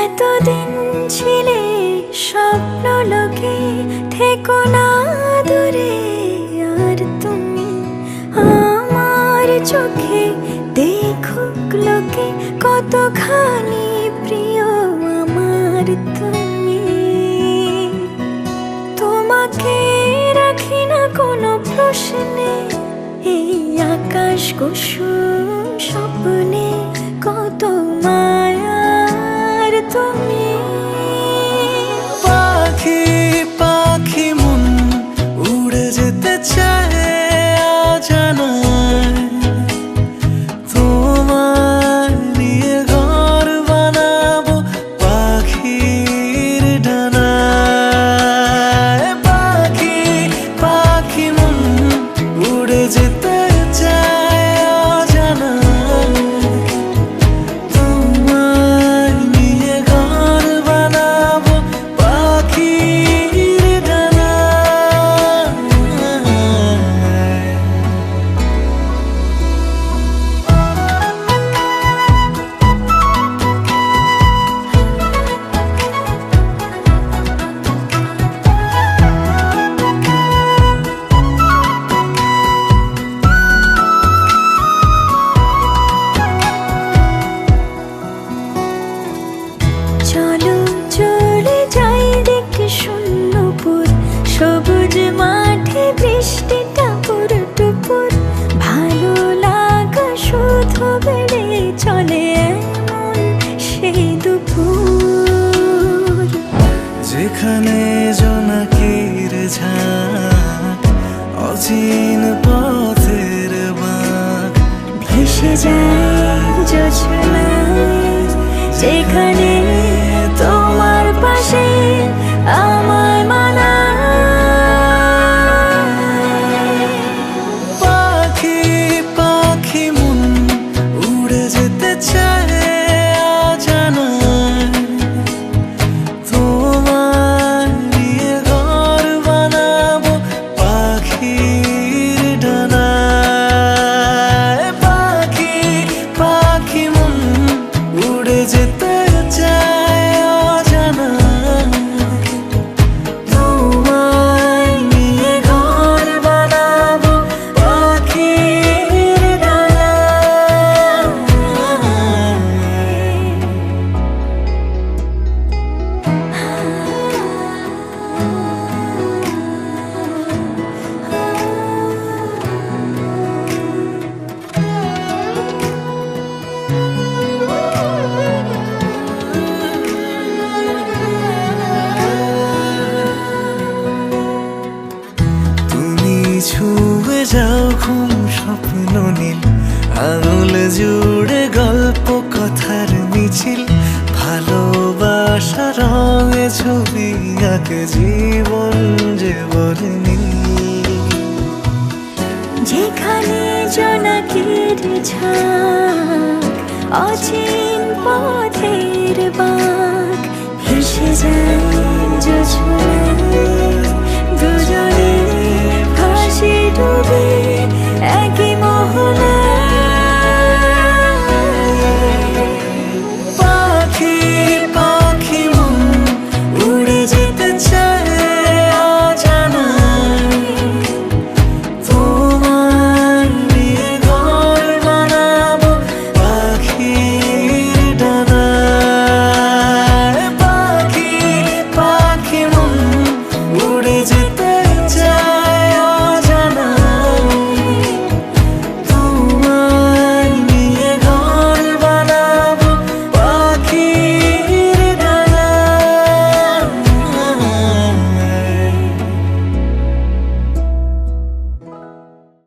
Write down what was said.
এতদিন ছিলে স্বপ্ন লোকে, থেকো না দূরে আর তুমি আমার চোখে। দেখুক লোকে কতখানি প্রিয় আমার তুমি। তোমাকে রাখি না কোনো প্রশ্নে, এই আকাশ কুসুম স্বপ্নে কত মায়ার তুমি। পাখি পাখি মন উড়ে যেতে চায় অজানায়, তোমার নিয়ে ঘর বানাবো পাখির ডানায়। পাখি পাখি মন উড়ে যেতে চায় অজানায়, তোমার নিয়ে ঘর বানাবো পাখির ডানায়। চলো চলে যাই দেখে শূন্যপুর, সবুজ মাঠে বৃষ্টি টাপুর টুপুর। ভালো লাগা শুধু বেড়ে চলে এমন সেই দুপুর, যেখানে জোনাকির ঝাঁক, অচিন পথের বাঁক, ভেসে যায় জোছনায়। যেখানে তোমার পাশে আমায় মানায়। পাখি পাখি মন উড়ে যেতে চায় অজানায়, তোমার নিয়ে ঘর বানাবো পাখির ডানায়। পাখি পাখি মন উড়ে যেতে চায় অজানায়, তোমায় নিয়ে ঘর বানাবো পাখির ডানায়। তুমি ছুঁয়ে যাও ঘুম স্বপ্ন নীল, আঙুল জুড়ে গল্প কথার মিছিল। ভালোবাসা রঙে ছবি আঁকে জীবন যে বলেনি। যেখানে জোনাকির ঝাঁক, অচিন পথের বাঁক, ভেসে যায় জোছনায়।